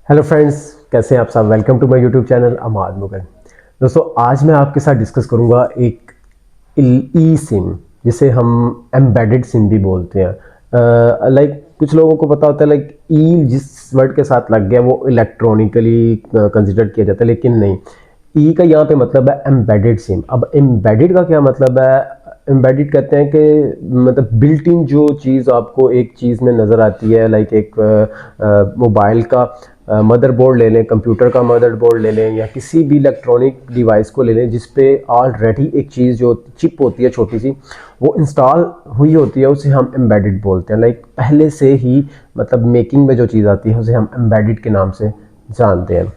Hello friends, कैसे हैं आप सब। Welcome to my YouTube channel Amad Mughal. दोस्तों, आज मैं आपके साथ डिस्कस करूंगा एक ई सिम, जिसे हम एम्बेडेड सिम भी बोलते हैं। लाइक कुछ लोगों को पता होता है, लाइक ई जिस वर्ड के साथ लग गया वो इलेक्ट्रॉनिकली कंसिडर किया जाता है, लेकिन नहीं। ई का यहाँ पे मतलब है एम्बेडेड सिम। अब एम्बेडेड का क्या मतलब है? एम्बेडेड कहते हैं कि मतलब बिल्ट इन जो चीज़ आपको एक चीज़ में नज़र आती है, लाइक एक मोबाइल का मदरबोर्ड ले लें, कंप्यूटर का मदरबोर्ड ले लें, या किसी भी इलेक्ट्रॉनिक डिवाइस को ले लें जिसपे ऑलरेडी एक चीज़ जो चिप होती है छोटी सी, वो इंस्टॉल हुई होती है, उसे हम एम्बेडेड बोलते हैं। लाइक पहले से ही मतलब मेकिंग में जो चीज़ आती है उसे हम एम्बेडेड के नाम से जानते हैं।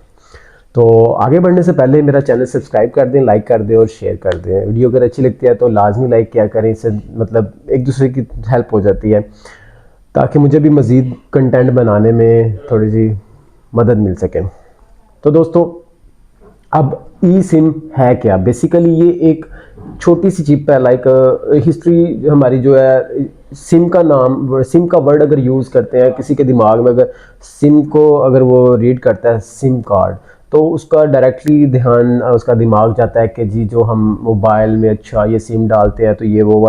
तो आगे बढ़ने से पहले मेरा चैनल सब्सक्राइब कर दें, लाइक कर दें और शेयर कर दें। वीडियो अगर अच्छी लगती है तो लाजमी लाइक किया करें, इससे मतलब एक दूसरे की हेल्प हो जाती है, ताकि मुझे भी मज़ीद कंटेंट बनाने में थोड़ी सी मदद मिल सके। तो दोस्तों, अब ई सिम है क्या? बेसिकली ये एक छोटी सी चिप है। लाइक हिस्ट्री हमारी जो है, सिम का नाम, सिम का वर्ड अगर यूज़ करते हैं किसी के दिमाग में, अगर सिम को अगर वो रीड करता है सिम कार्ड, तो उसका डायरेक्टली ध्यान, उसका दिमाग जाता है कि जी जो हम मोबाइल में अच्छा ये सिम डालते हैं तो ये वो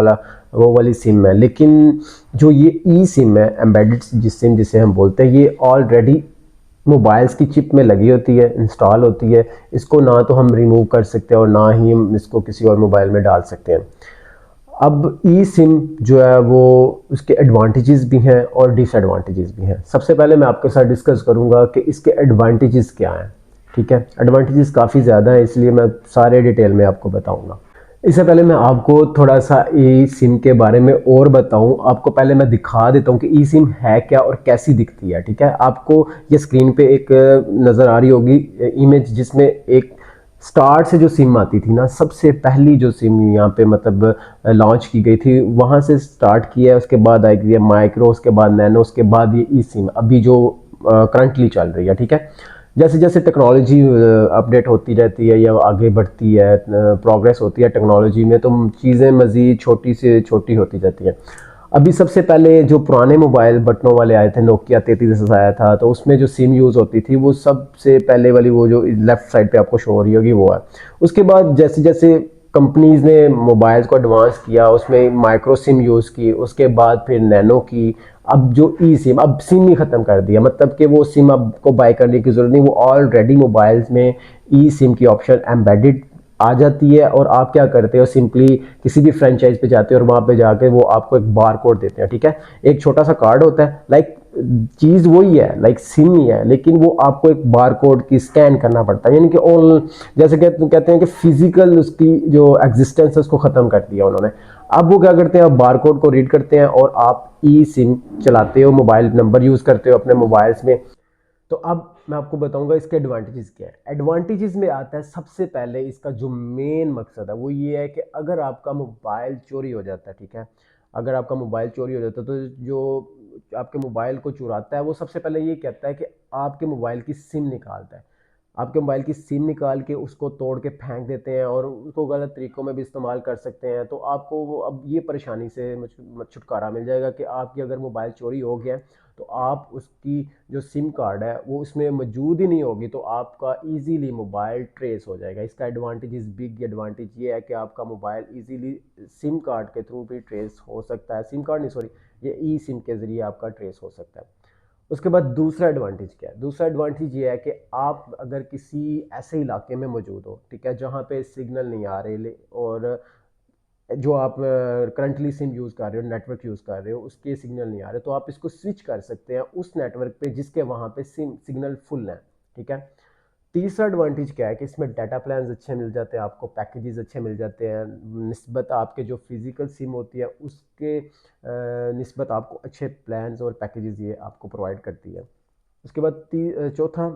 वाली सिम है। लेकिन जो ये ई सिम है, एम्बेडेड जिस सिम जिसे हम बोलते हैं, ये ऑलरेडी मोबाइल्स की चिप में लगी होती है, इंस्टॉल होती है। इसको ना तो हम रिमूव कर सकते हैं और ना ही हम इसको किसी और मोबाइल में डाल सकते हैं। अब ई सिम जो है वो, उसके एडवांटेजेस भी हैं और डिसएडवांटेजेस भी हैं। सबसे पहले मैं आपके साथ डिस्कस करूंगा कि इसके एडवांटेजेस क्या हैं। ठीक है, एडवांटेजेस काफ़ी ज़्यादा हैं, इसलिए मैं सारे डिटेल में आपको बताऊंगा। इससे पहले मैं आपको थोड़ा सा ई सिम के बारे में और बताऊं, आपको पहले मैं दिखा देता हूं कि ई सिम है क्या और कैसी दिखती है। ठीक है, आपको ये स्क्रीन पे एक नज़र आ रही होगी इमेज, जिसमें एक स्टार्ट से जो सिम आती थी ना, सबसे पहली जो सिम यहाँ पे मतलब लॉन्च की गई थी, वहाँ से स्टार्ट किया है। उसके बाद आएगी ये माइक्रो, उसके बाद नैनो, उसके बाद ये ई सिम अभी जो करंटली चल रही है। ठीक है, जैसे जैसे टेक्नोलॉजी अपडेट होती रहती है या आगे बढ़ती है, प्रोग्रेस होती है टेक्नोलॉजी में, तो चीज़ें मज़ीद छोटी से छोटी होती जाती हैं। अभी सबसे पहले जो पुराने मोबाइल बटनों वाले आए थे, नोकिया 33 आया था, तो उसमें जो सिम यूज़ होती थी वो सबसे पहले वाली, वो जो लेफ्ट साइड पे आपको शो हो रही होगी, वो है। उसके बाद जैसे जैसे कंपनीज ने मोबाइल्स को एडवांस किया, उसमें माइक्रो सिम यूज़ की, उसके बाद फिर नैनो की, अब जो ई सिम, अब सिम ही ख़त्म कर दिया। मतलब कि वो सिम आपको बाय करने की ज़रूरत नहीं, वो ऑलरेडी मोबाइल्स में ई सिम की ऑप्शन एम्बेडेड आ जाती है। और आप क्या करते हो, सिंपली किसी भी फ्रेंचाइज पे जाते हो और वहाँ पे जाके वो आपको एक बार कोड देते हैं। ठीक है, एक छोटा सा कार्ड होता है, लाइक चीज़ वही है, लाइक सिम ही है, लेकिन वो आपको एक बार कोड की स्कैन करना पड़ता है। यानी कि ऑल, जैसे कहते हैं कि फिजिकल उसकी जो एग्जिस्टेंस है उसको ख़त्म कर दिया उन्होंने। अब वो क्या करते हैं, आप बार कोड को रीड करते हैं और आप ई सिम चलाते हो, मोबाइल नंबर यूज़ करते हो अपने मोबाइल्स में। तो अब मैं आपको बताऊंगा इसके एडवांटेजेस क्या है। एडवांटेजेस में आता है, सबसे पहले इसका जो मेन मकसद है वो ये है कि अगर आपका मोबाइल चोरी हो जाता है, ठीक है, अगर आपका मोबाइल चोरी हो जाता है, तो जो आपके मोबाइल को चुराता है वो सबसे पहले ये कहता है कि आपके मोबाइल की सिम निकालता है। आपके मोबाइल की सिम निकाल के उसको तोड़ के फेंक देते हैं और उसको गलत तरीक़ों में भी इस्तेमाल कर सकते हैं। तो आपको वो अब ये परेशानी से छुटकारा मिल जाएगा कि आपकी अगर मोबाइल चोरी हो गया तो आप उसकी जो सिम कार्ड है वो उसमें मौजूद ही नहीं होगी, तो आपका इजीली मोबाइल ट्रेस हो जाएगा। इसका एडवांटेज, बिग एडवांटेज ये है कि आपका मोबाइल इजीली सिम कार्ड के थ्रू भी ट्रेस हो सकता है। सिम कार्ड नहीं, सॉरी, ये ई सिम के ज़रिए आपका ट्रेस हो सकता है। उसके बाद दूसरा एडवांटेज क्या है? दूसरा एडवांटेज ये है कि आप अगर किसी ऐसे इलाके में मौजूद हो, ठीक है, जहाँ पे सिग्नल नहीं आ रहे, और जो आप करंटली सिम यूज़ कर रहे हो, नेटवर्क यूज़ कर रहे हो, उसके सिग्नल नहीं आ रहे, तो आप इसको स्विच कर सकते हैं उस नेटवर्क पे जिसके वहाँ पे सिग्नल फुल है। ठीक है, तीसरा एडवांटेज क्या है कि इसमें डाटा प्लान्स अच्छे मिल जाते हैं, आपको पैकेजेस अच्छे मिल जाते हैं, निस्बत आपके जो फिजिकल सिम होती है उसके निस्बत आपको अच्छे प्लान्स और पैकेजेस ये आपको प्रोवाइड करती है। उसके बाद चौथा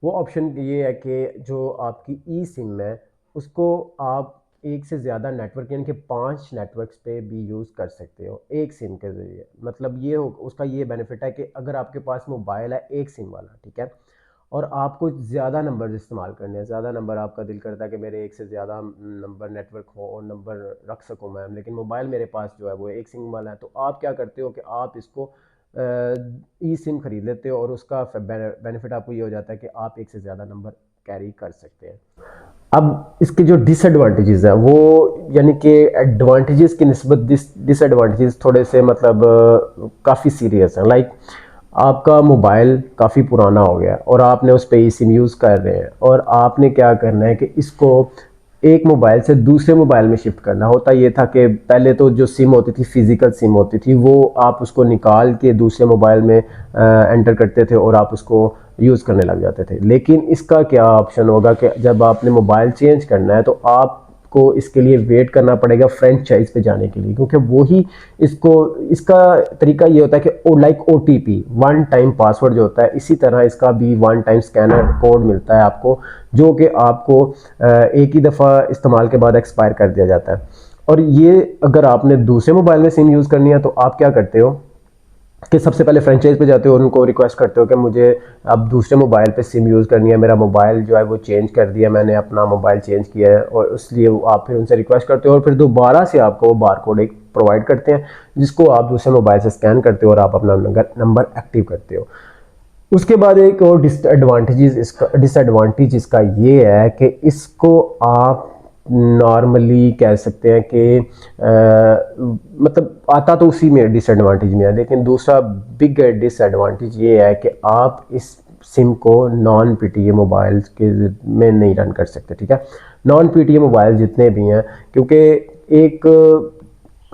वो ऑप्शन ये है कि जो आपकी ई सिम है उसको आप एक से ज़्यादा नेटवर्क, यानी कि 5 नेटवर्क्स पे भी यूज़ कर सकते हो एक सिम के ज़रिए। मतलब ये हो, उसका ये बेनिफिट है कि अगर आपके पास मोबाइल है एक सिम वाला, ठीक है, और आपको ज़्यादा नंबर इस्तेमाल करने हैं, ज़्यादा नंबर, आपका दिल करता है कि मेरे एक से ज़्यादा नंबर नेटवर्क हो और नंबर रख सकूं मैं, लेकिन मोबाइल मेरे पास जो है वो एक सिम वाला है, तो आप क्या करते हो कि आप इसको ई सिम खरीद लेते हो और उसका बेनिफिट आपको ये हो जाता है कि आप एक से ज़्यादा नंबर कैरी कर सकते हैं। अब इसके जो डिसएडवांटेजेस है वो, यानी कि एडवांटेजेस की निस्बत डिसएडवांटेजेस थोड़े से मतलब काफ़ी सीरियस हैं। लाइक आपका मोबाइल काफ़ी पुराना हो गया और आपने उस पर ई सिम यूज़ कर रहे हैं और आपने क्या करना है कि इसको एक मोबाइल से दूसरे मोबाइल में शिफ्ट करना। होता ये था कि पहले तो जो सिम होती थी, फिजिकल सिम होती थी, वो आप उसको निकाल के दूसरे मोबाइल में एंटर करते थे और आप उसको यूज़ करने लग जाते थे। लेकिन इसका क्या ऑप्शन होगा कि जब आपने मोबाइल चेंज करना है तो आपको इसके लिए वेट करना पड़ेगा फ्रेंचाइज पे जाने के लिए, क्योंकि वही इसको, इसका तरीका ये होता है कि like OTP, one time password जो होता है, इसी तरह इसका भी वन टाइम स्कैनर कोड मिलता है आपको, जो कि आपको एक ही दफ़ा इस्तेमाल के बाद एक्सपायर कर दिया जाता है। और ये अगर आपने दूसरे मोबाइल में सिम यूज़ करनी है तो आप क्या करते हो कि सबसे पहले फ्रेंचाइज पे जाते हो और उनको रिक्वेस्ट करते हो कि मुझे अब दूसरे मोबाइल पे सिम यूज़ करनी है, मेरा मोबाइल जो है वो चेंज कर दिया, मैंने अपना मोबाइल चेंज किया है, और इसलिए आप फिर उनसे रिक्वेस्ट करते हो और फिर दोबारा से आपको वो बार कोड एक प्रोवाइड करते हैं जिसको आप दूसरे मोबाइल से स्कैन करते हो और आप अपना नंबर एक्टिव करते हो। उसके बाद एक और डिसएडवांटेज इसका ये है कि इसको आप नॉर्मली कह सकते हैं कि मतलब आता तो उसी में डिसएडवांटेज में है, लेकिन दूसरा बिग डिसएडवांटेज ये है कि आप इस सिम को नॉन PTA मोबाइल के में नहीं रन कर सकते। ठीक है, नॉन PTA मोबाइल जितने भी हैं, क्योंकि एक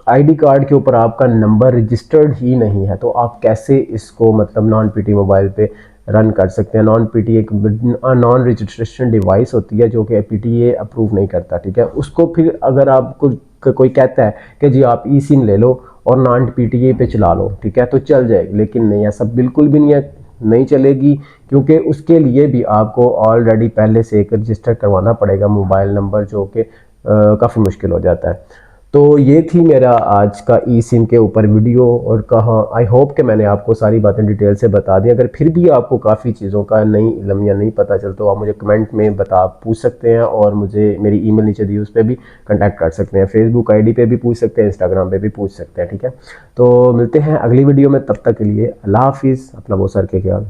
ID कार्ड के ऊपर आपका नंबर रजिस्टर्ड ही नहीं है, तो आप कैसे इसको मतलब नॉन PTA मोबाइल पे रन कर सकते हैं। नॉन PTA एक नॉन रजिस्ट्रेशन डिवाइस होती है जो कि PTA अप्रूव नहीं करता। ठीक है, उसको फिर अगर आपको कोई कहता है कि जी आप ई सिम ले लो और नॉन PTA पे चला लो, ठीक है, तो चल जाएगी, लेकिन नहीं, ऐसा बिल्कुल भी नहीं है, नहीं चलेगी, क्योंकि उसके लिए भी आपको ऑलरेडी पहले से एक रजिस्टर करवाना पड़ेगा मोबाइल नंबर, जो कि काफ़ी मुश्किल हो जाता है। तो ये थी मेरा आज का ई सिम के ऊपर वीडियो, और कहा आई होप कि मैंने आपको सारी बातें डिटेल से बता दी। अगर फिर भी आपको काफ़ी चीज़ों का नहीं इल्म या नहीं पता चलता तो आप मुझे कमेंट में पूछ सकते हैं, और मुझे मेरी ईमेल नीचे दी उस पर भी कांटेक्ट कर सकते हैं, फेसबुक ID पे भी पूछ सकते हैं, इंस्टाग्राम पे भी पूछ सकते हैं। ठीक है, तो मिलते हैं अगली वीडियो में, तब तक के लिए अल्लाह हाफिज़, अपना बहुत सार के ख्याल।